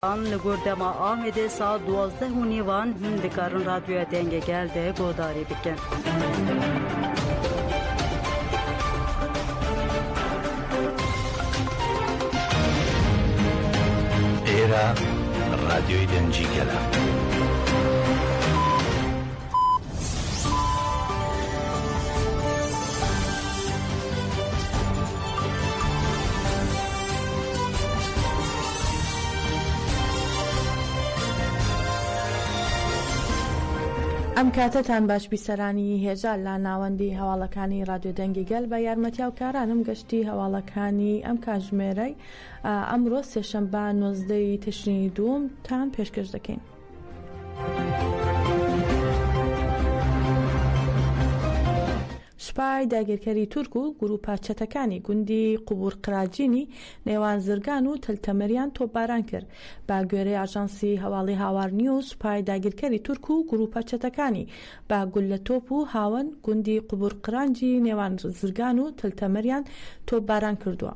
آن لگردما آمده سا 12 و نیوان من بکارن رادیو دنگ گلده گوداری بکن. ایرا رادیوی دنجی گله. ئەم کاتتان باش بیسەرانی هێژال لا ناوەندی هەواڵەکانی رادیۆ دەنگی گەل بە یارمەتیاوکارانم گەشتی هەواڵەکانی ئەم کاتژمێرەی ئەمڕۆ سێشەمبە 19 تشرینی دووەم تان پێشکەش دەکەین. سوپای داگیرکەری تورک و گروپە چەتەکانی گوندی قوبورقراجینی نێوان زرگان و تەلتەمەریان تۆپباران کرد. بە گوێرەی ئاژانسی هەواڵی هاوار نیوز سوپای داگیرکەری تورک و گروپە چەتەکانی بە گول لە تۆپ و هاون گوندی قوبورقراجی نێوان زرگان و تەلتەمەریان تۆپباران کردووە.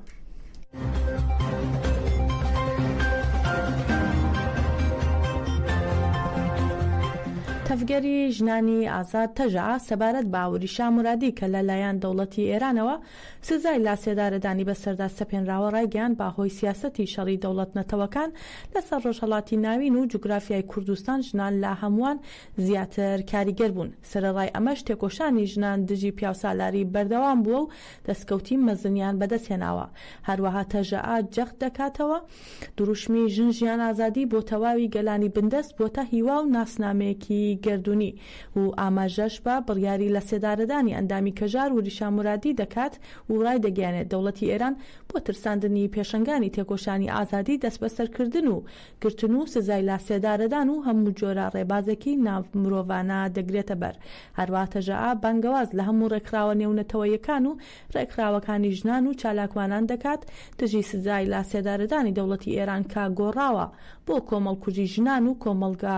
تەفگەری ژنانی ئازاد تەژە سەبارەت بە وریشا مورادی کە لەلایەن دەوڵەتی ئێرانەوە سزای لاسێدارەدانی بەسەردا سەپێنراوە ڕایگەیاند بە هۆی سیاسەتی شەڕی دەوڵەت نەتەوەکان لەسەر ڕۆژهەڵاتی ناوین و جوگرافیای کوردستان ژنان لە هەمووان زیاتر کاریگەر بوون. سەرەڕای ئەمەش تێکۆشانی ژنان دژی پیاوسالاری بەردەوام بووە و دەستکەوتی مەزنیان بەدەستهێناوە. هەروەها تەژە جەخت دەکاتەوە دروشمی ژن ژیان ئازادی بۆ تەواوی گەلانی بندەست بۆتە هیوا و ناسنامەیەکی گردونی و ئاماژەش بە بڕیاری لە سێدارەدانی ئەندامی کەژار وریشا مورادی دەکات و ڕای دەگەیانێت دەوڵەتی ئێران بۆ ترساندنی پێشەنگانی تێکۆشانی ئازادی دەست بەسەرکردن و گرتن و سزای لا سێدارەدان و هەموو جۆرە ڕێبازێکی ناو مرۆڤانە دەگرێتە بەر. هەروەها تەژە بانگەواز لە هەموو ڕێکخراوە نێونەتەوەیەکان و ڕێکخراوەکانی ژنان و چالاکوانان دەکات دژی سزای لا سێدارەدانی دەوڵەتی ئێران کە گۆڕاوە بۆ کۆمەڵکوژی ژنان و کۆمەڵگا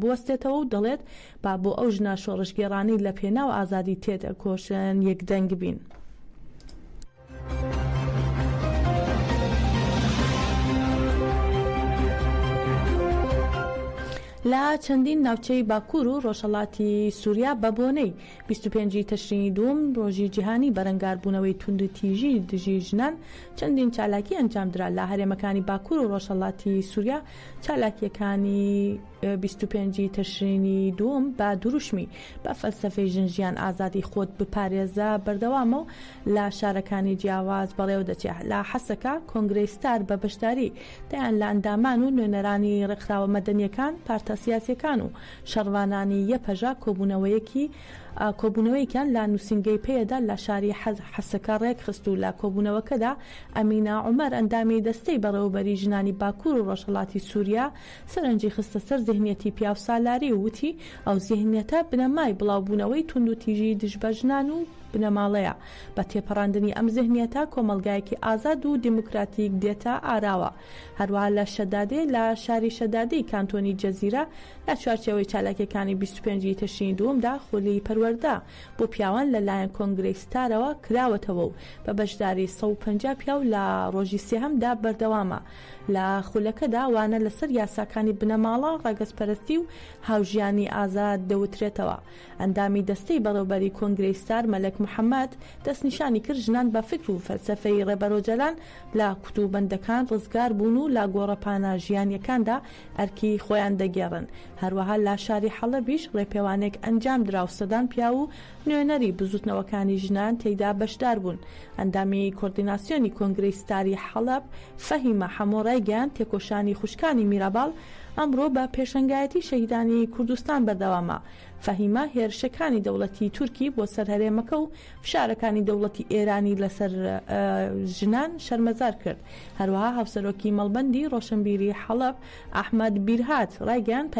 بوەستێتەوە و دەڵێت با بۆ ئەو ژنا شۆڕشگێڕانی لە پێناو ئازادی تێدەکۆشن یەکدەنگ بین. لە چەندین ناوچەی باکوور و ڕۆژهەڵاتی سووریا بە بۆنەی 25 تشرینی دووەم ڕۆژی جیهانی بەرەنگاربوونەوەی توندوتیژی دژی ژنان چەندین چالاکی ئەنجامدرا لە هەرێمەکانی باکوور و ڕۆژهەڵاتی سووریا. چالاکیەکانی 25 تشرینی دووەم بە دروشمی بە فەلسەفەی ژنژیان ئازادی خۆت بپارێزە بەردەوامە و لە شارەکانی جیاواز بەڕێوە دەچێت. لە حەسەکە کۆنگرەی ستار بە بەشداری دەیان لە ئەندامان و نوێنەرانی ڕێکخراوە مەدەنیەکان پارتە سیاسیەکان و شەڕوانانی یەپەژا کۆبوونەوەیکیان لە نووسنگەی پێدا لە شاری حەسەکە ڕێکخست و لە کۆبوونەوەکەدا ئەمینە عومەر ئەندامی دەستەی بەڕێوەبەری ژنانی باکوور و ڕۆژهەڵاتی سووریا سەرنجی خستە سەر زیهنیەتی پیاوسالاری و وتی ئەو زیهنیەتە بنەمای بڵاوبوونەوەی توندوتیژی دژ بە ژنان و بنەماڵەیە. بە تێپەڕاندنی ئەم زیهنیەتە کۆمەلگایەکی ئازاد و دیموکراتیک دێتە ئاراوە. هەروەها لە شەدادێ لە شاری شەدادەی کانتۆنی جەزیرە لە چوارچێوەی چالاکیەکانی 25 تشرینی دووەمدا خولی پەروەردە بۆ پیاوان لەلایەن کۆنگرەی ستارەوە کراوەتەوە و بە بەشداری 150 پیاو لە ڕۆژی سێهەمدا بەردەوامە. لە خولەکەدا وانە لەسەر یاساکانی بنەماڵە ڕەگەزپەرستی و هاوژیانی ئازاد دەوترێتەوە. ئەندامی دەستەی بەڕێوەبەری کۆنگرەی ستار مەلەک محەممەد دەستنیشانی کرد ژنان بە فکر و فەلسەفەی ڕێبەرۆجەلان لە کوتوبەندەکان ڕزگار بوون و لە گۆڕەپانە ژیانیەکاندا ئەرکی خۆیان دەگێڕن. هەروەها لە شاری حەڵەبیش ڕێپێوانێک ئەنجام درا و سەدان پیا و نوێنەری بزوتنەوەکانی ژنان تێیدا بەشدار بوون. ئەندامی کۆردیناسیۆنی کۆنگرەی ستاری حەڵەب فەهیمە حەمۆڕایگەیان تێکۆشانی خوشکانی میرەباڵ ئەمڕۆ بە پێشەنگایەتی شەهیدانی کوردستان بەردەوامە. فەهیمە هێرشەکانی دەوڵەتی تورکی بۆ سەر هەرێمەکە و فشارەکانی دەوڵەتی ئێرانی لەسەر ژنان شەرمەزار کرد. هەروەها هاوسەرۆکی مەڵبەندی ڕۆشنبیری حەڵەب ئەحمەد بیرهات ڕایگەیاند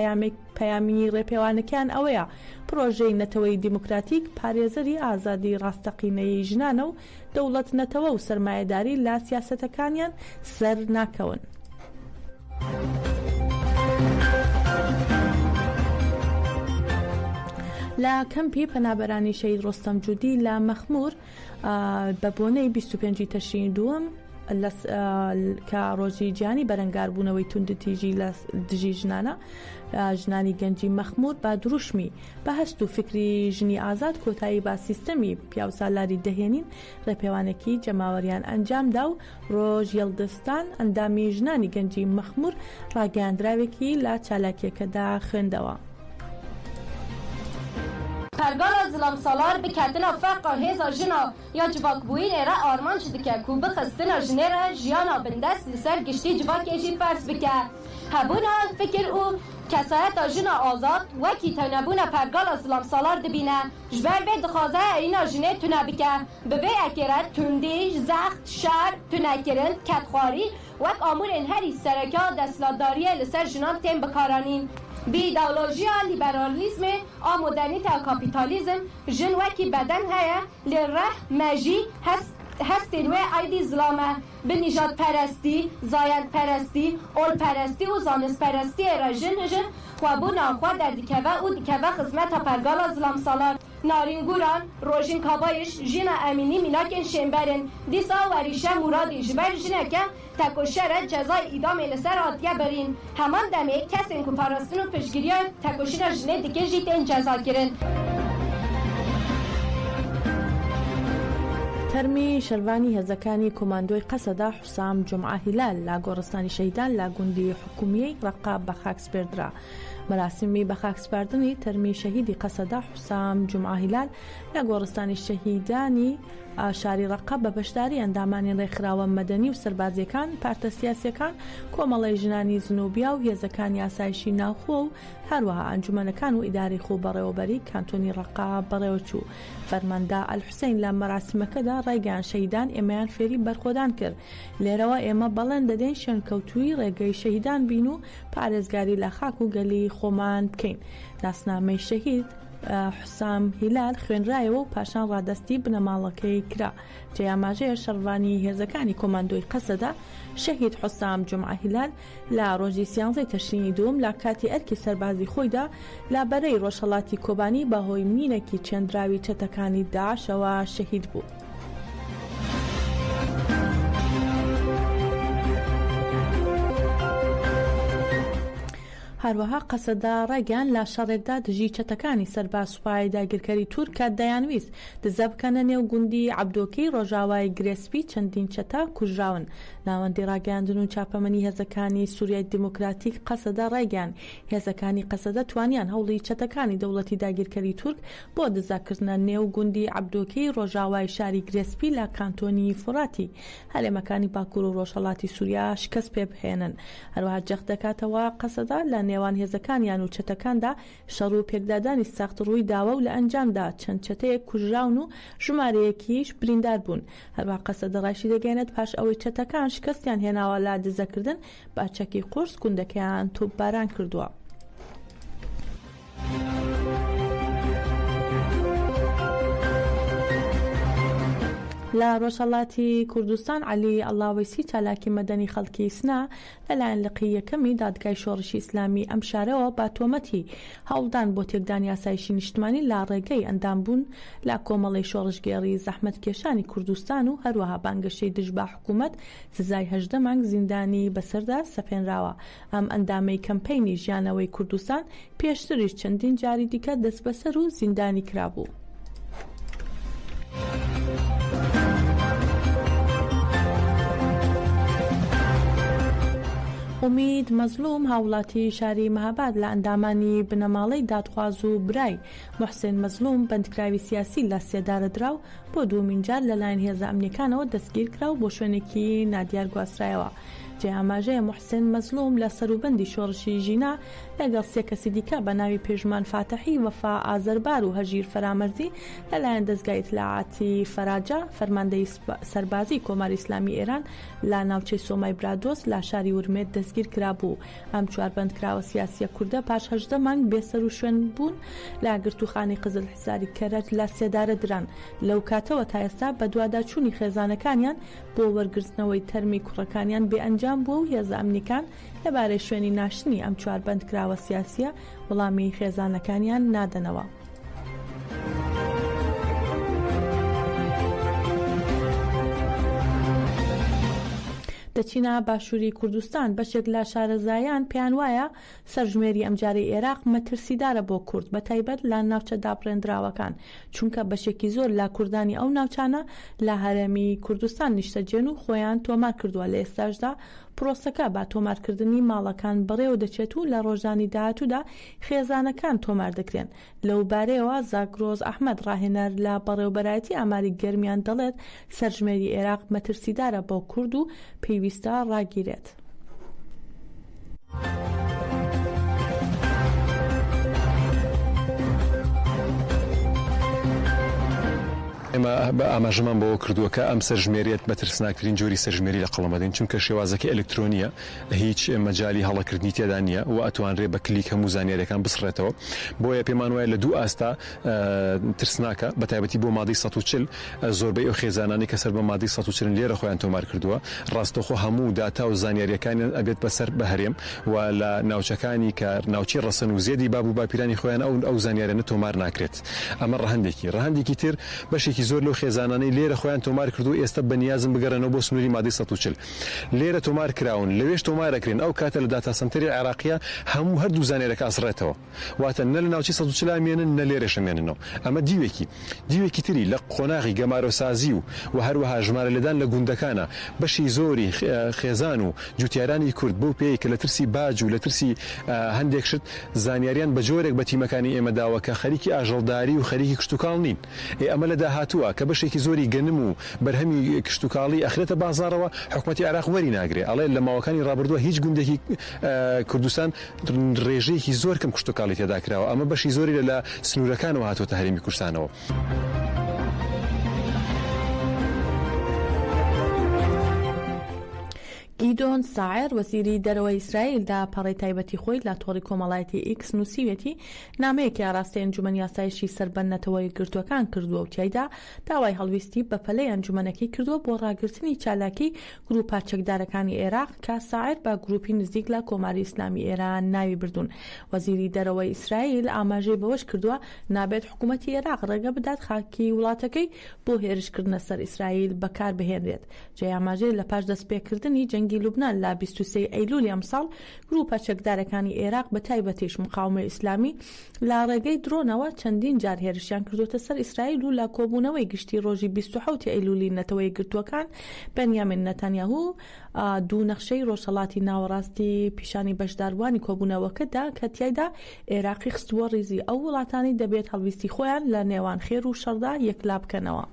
پەیامی ڕێپێوانەکان ئەوەیە پرۆژەی نەتەوەی دیموکراتیک پارێزەری ئازادی ڕاستەقینەی ژنانە و دەوڵەت نەتەوە و سەرمایەداری لە سیاسەتەکانیان سەر ناکەون. لە کەمپی پەنابەرانی شەید ڕۆستەم جوودی لە مەخمور بە بۆنەی 25 تشرینی دووەم کە ڕۆژی گیانی بەرەنگاربوونەوەی توندتیژی لە دژی ژنانە ژنانی گەنجی مەخمور با دروشمی بە هەست و فکری ژنی ئازاد کۆتایی با سیستەمی پیاوسالاری دەهێنین ڕێپێوانێکی جەماوەریان ئەنجامدا و ڕۆژ یەڵدستان ئەندامی ژنانی گەنجی مەخمور ڕاگەاندراوێکی لە چالاکیەکەدا خوێندەوە. پرگالا زلام سالار بکتنا فقا هزا جنا یا جواک بوین ایرا آرمان شده که کو بخستنا جنره جیانا بندست لسر گشتی جواک ایجی فرس بکه هبونا فکر او کسایت جنا آزاد وکی تنبونا پرگالا زلام سالار دبینه جبر به دخوازه اینا جنه تونه بکه ببه اکرد تندی زخت شر تونه کرند کتخواری وک آمور انهری سرکا دستلاداریه لسر جنان تیم بکارانین بی‌ایدئولوژی لیبرالیسم و مدرنیته و کاپیتالیسم جن وکی بدن هیا لره مجی هستین و ایدی ظلامه به نجات پرستی، زایند پرستی، اول پرستی و زانست پرستی را جن و بو ناخوا در دیکوه و دیکوه خدمت پرگالا ظلام سالار نارینگوران روژین کابایش جن امینی میناکن شنبرن دیسا و ریشه مرادی جبر جنکه تکوشر جزای ایدام لسر آتیه برین همان دمه کسین که پاراستین و پشگیریان تکوشیر جنه دیگه جیتین جزا گرن. تەرمی شەروانی هێزەکانی کۆماندۆی قەسەدا حوسام جومعە هیلال لە گۆڕستانی شەهیدان لە گوندی حکومیەی ڕەقا بە خاکسپێردرا. مەراسمی بە خاکسپاردنی تەرمی شەهیدی قەسەدا حوسام جومعە هیلال لە گۆڕستانی شەهیدانی شاری ڕەقا بە بەشداری ئەندامانی ڕێکخراوە مەدەنی و سەربازیەکان پارتە سیاسیەکان کۆمەڵی ژنانی زنوبیا و هێزەکانی ئاسایشی ناوخۆ و هەروەها ئەنجومەنەکان و ئیداری خۆ بەڕێوەبەری کانتۆنی ڕەقا بەڕێوەچوو. فەرماندا ئەلحوسەین لە مەراسمەکەدا ڕێگەیان شەهیدان ئێمەیان فێری بەرخۆدان کرد. لێرەوە ئێمە بەڵێن دەدەین شوێنکەوتووی ڕێگەی شەهیدان بین و پارێزگاری لە خاک و گەلی خۆمان بکەین. ناسنامەی شەهید حوسام هیلال خوێنرایەوە و پاشان ڕادەستی بنەماڵەکەی کرا. جێیاماژەیە شەڕوانی هێزەکانی کۆماندۆی قەسەدا شەهید حوسام جومعە هیلال لە ڕۆژی 11 تەشرینی دووەم لە کاتی ئەرکی سەربازی خۆیدا لە بەرەی ڕۆژهەڵاتی کۆبانی بەهۆی مینێکی چێندراوی چەتەکانی داعشەوە شەهید بوو. هەروەها قەسەدا ڕێگەیان لە شەڕێکدا دژی چەتەکانی سەرباز سوپای داگیرکەری تورک کە دەیانویست دزە بکەنە نێو گوندی عەبدۆکەی ڕۆژاوای گرێسپی چەندین چەتە کوژراون. ناوەندی ڕاگەاندن و چاپەمەنی هێزەکانی سووریای دیموکراتیک قەسەدا ڕێگەیان هێزەکانی قەسەدا توانیان هەوڵی چەتەکانی دەوڵەتی داگیرکەری تورک بۆ دزاکردنە نێو گوندی عەبدۆکەی ڕۆژاوای شاری گرێسپی لە کانتۆنی فوراتی هەلێمەکانی باکوور و ڕۆژهەڵاتی سووریا شکست پێ بهێنن. هەروەها جەخت دەکاتەوە قەسەدا لە نێوان هێزەکانیان و چەتەکاندا شەڕ و پێکدادانی سەخت ڕووی داوە و لە ئەنجامدا چەند چەتەیەک کوژراون و ژمارەیەکیش بریندار بوون. هەروە قەسەدە ڕاشی دەگەێنێت پاش ئەوەی چەتەکان شکستیان هێناوە لە دزەکردن با چەکی قورس گوندەکەیان تۆپباران کردووە. لە ڕۆژهەڵاتی کوردستان عەلی ئەڵاوەیسی چالاکی مەدەنی خەڵکی سنا لەلایەن لقی یەکەمی دادگای شۆڕشی ئیسلامی ئەم شارەوە با تۆمەتی هەوڵدان بۆ تێکدانی یاسایشی نیشتمانی لا ڕێگەی ئەندامبوون لە کۆمەڵی شۆڕشگێڕی زەحمەتکێشانی کوردستان و هەروەها بانگەشەی دژ بە حکوومەت سزای 18 مانگ زیندانی بەسەردا سەپێنراوە. ئەم ئەندامەی کەمپەینی ژیانەوەی کوردستان پێشتریش چەندین جاری دیکە دەست بەسەر و زیندانی کرابوو. ئومید مەزلوم هاوڵاتی شاری مەهاباد لە ئەندامانی بنەماڵەی دادخواز و برای محسن مەزلوم بەندکراوی سیاسی لە سێدارە دراو بۆ دووەمین جار لەلایەن هێزە ئەمنیەکانەوە دەستگیر کرا و بۆ شوێنێکی نادیار گواسترایەوە. جێهاماژەیە محسن مەزلوم لە سەروبەندی شۆڕشی ژینا لەگەڵ سێ کەسی دیکە بە ناوی پێشمان فاتحی وەفا ئازەربار و هەژیر فەرامەرزی لەلایەن دەستگای ئیتلاعاتی فەراجا فەرماندەی سەربازی کۆماری ئیسلامی ئێران لە ناوچەی سۆمای برادۆس لە شاری ورمێت دەستگیر کرابوو. ئەم چوار بەندکراوە سیاسیە کوردە پاش 18 مانگ بێسەر و شوێن بوون لە گرتوخانی قزل حزاری کەرەج لە سێدارە دران. لەو کاتەوە تا ئێستا بە دوواداچوونی خێزانەکانیان بۆ وەرگرتنەوەی تەرمی کوڕەکانیان بێئەنجام بووە و هێزە ئەمنیەکان لەبارەی شوێنی ناشتنی ئەم چوار بەندکراوە سیاسیە وەڵامی خێزانەکانیان نادەنەوە. دەچینە باشووری کوردستان بەشێک لە شارەزایان پێیان وایە سەرژمێری ئەمجارەی عێراق مەترسیدارە بۆ کورد بە تایبەت لە ناوچە دابڕێنراوەکان چونکە بەشێکی زۆر لە کوردانی ئەو ناوچانە لە هەرێمی کوردستان نیشتەجێن و خۆیان تۆمار کردووە لە ئێستاشدا پرۆسەکە با تۆمارکردنی ماڵەکان بەڕێوە دەچێت و لە ڕۆژانی داهاتوودا خێزانەکان تۆمار دەکرێن لەو بارەیەوە زاگرۆز ئەحمەد ڕاهێنەر لە بەڕێوەبەرایەتی ئاماری گەرمیان دەڵێت سەرژمێری عێراق مەترسیدارە بۆ کورد و پێویستە ڕاگیرێت. ئێمە بە ئاماژەمان بەوە کردووە کە ئەم سەرژمێریت بە ترسناکترین جۆری سەرژمێری لە قەڵەمەدەین چونکە شێوازەکە ئەلکترۆنیە هیچ مەجای هەڵەکردنی تێدا نییە و ئەتوانرێ بە کلیک هەموو زانیاریەکان بسڕێتەوە بۆیە پێمان وایە لە دوو ئاستا ترسناکە بە تایبەتی بۆ مادەی 140 زۆربەی ئەو خێزانانی کە سەر بە مادەی 140 لێرە خۆیان تۆمار کردووە ڕاستەوخۆ هەموو داتا و زانیاریەکانیان ئەبێت بەسەر بە هەرێم و لە ناوچەکانی کە ناوچی ڕەسەن و زێدی باب و باپیرانی خۆیان ئەو زانیاریانە تۆمار ناکرێت ئەمە ڕەهەندێکی تر بەشێکی زۆر لەو خێزانانی لێرە خۆیان تۆمار کردو ئێستا بەنیازم بگەڕێنەوە بۆ سنووری مادەی 140 لێرە تۆمار کراون لەوێش تۆمارەکرێن ئەو کاتە لە داتا سنتەری عێراقیە هەموو هەردوو زانیارێک ئاسڕێتەوە واتە نە لە ناوچی 140 مێنن نە لێرەش مێننەوە ئەمە دیوێکی تری لە قۆناغی گەمارۆسازی و هەروەها ژمارە لەدان لە گوندەکانە بەشی زۆری خێزان و جوتیارانی کورد بەو پێی کە لە ترسی باج و لە ترسی هەندێک شت زانیاریان بە جۆرێک بە تیمەکانی ئێمە داوە کە خەریکی ئاژەڵداری و خەریکی کشتتوکاڵ نین ئەمە لە داهاتووە کە بەشێکی زۆری گەنم و بەرهەمی کشتتوکاڵی ئەخرێتە بازارەوە حکومەتی عێراق وەری ناگرێ ئەڵێ لە ماوەکانی ڕابردووە هیچ گوندێکی کوردستان ڕێژەیەکی زۆر کەم کشتتوکاڵی تێدا کراوە ئەمە بەشی زۆری لە سنوورەکانەوە هاتوۆتە هەرێمی کوردستانەوە. گیدۆن ساعر وەزیری دەرەوەی ئیسرائیل دا پەڕی تایبەتی خۆی لە تۆڕی کۆمەڵایەتی ئیکس نووسیوێتی نامەیەکی ئاراستەی ئەنجومەنی یاسایشی سەربەنەتەوەی گرتوەکان کردووە و تیایدا داوای هەڵویستی بە پەلەی ئەنجومەنەکەی کردووە بۆ ڕاگررتنی چالاکی گروپا چەکدارەکانی عێراق کە ساعر بە گروپی نزیک لە کۆماری ئیسلامی ئێران ناوی بردوون. وەزیری دەرەوەی ئیسرائیل ئاماژەی بەوەش کردووە نابێت حکوومەتی عێراق ڕێگە بدات خاکی وڵاتەکەی بۆ هێرشکردنە سەر ئیسرائیل بەکار بهێنرێت. جێ ئاماژەی لە پاش دەستپێکردنی جەنگی لوبنان لە 23 ئەیلولی ئەمساڵ گروپە چەکدارەکانی عێراق بە تایبەتیش مقاومەی ئیسلامی لە ڕێگەی درۆنەوە چەندین جار هێرشیان کردوتە سەر ئیسرائیل و لە کۆبوونەوەی گشتی ڕۆژی 27 ئەیلولی نەتەوەی گرتووەکان بەنیامین نەتانیاهو دوو نەخشەی ڕۆژهەڵاتی ناوەڕاستی پیشانی بەشداروانی کۆبوونەوەکەدا کە تیایدا عێراقی خستووە ڕیزی ئەو وڵاتانی دەبێت هەڵویستی خۆیان لە نێوان خێر و شەڕدا یەکلا بکەنەوە.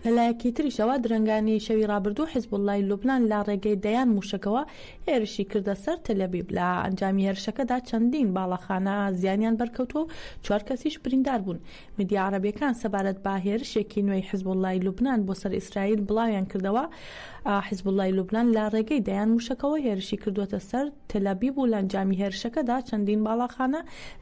لەلایەکی تریشەوە درەنگانی شەوی ڕابردوو حیزبوڵڵای لوبنان لە ڕێگەی دەیان موشکەوە هێرشی کردە سەر تەلەبیب لە ئەنجامی هێرشەکەدا چەندین باڵەخانە زیانیان بەرکەوتوە و 4 کەسیش بریندار بوون. میدیا عەرەبیەکان سەبارەت بە هێرشێکی نوێی حیزبوڵڵای لوبنان بۆ سەر ئیسرائیل بڵاویان کردەوە. حیزبوڵڵای لوبنان لە ڕێگەی دەیان موشکەوە هێرشی کردوتە سەر تەلەبیب و لە ئەنجامی هێرشەکەدا چەندین باڵەخانە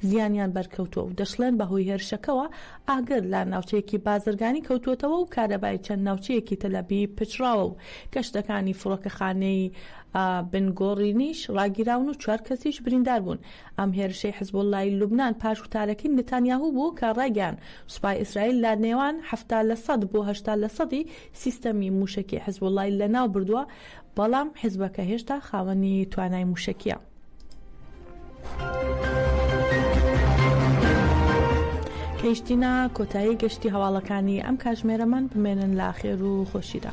زیانیان بەرکەوتووە و دەشڵێن بەهۆی هێرشەکەوە ئاگر لە ناوچەیەکی بازرگانی کەوتوتەوە و کارەبای چەند ناوچەیەکی تەلەبیب پچراوە و گەشتەکانی فڕۆکەخانەی بنگۆڕینیش ڕاگیراون و 4 کەسیش بریندار بوون. ئەم هێرشەی حیزبوڵڵای لوبنان پاش وتارەکەی نتانیاهو بوو کە ڕاگەیان سوپای ئیسرائیل لە نێوان 70% بۆ 80% سیستەمی موشکی حیزبوڵڵای لەناو بردووە بەڵام حیزبەکە هێشتا خاوەنی توانای موشکیە. کەیشتینە کۆتایی گەشتی هەواڵەکانی ئەم کاتژمێرەمان بمێنن لە خێر و خۆشیدا.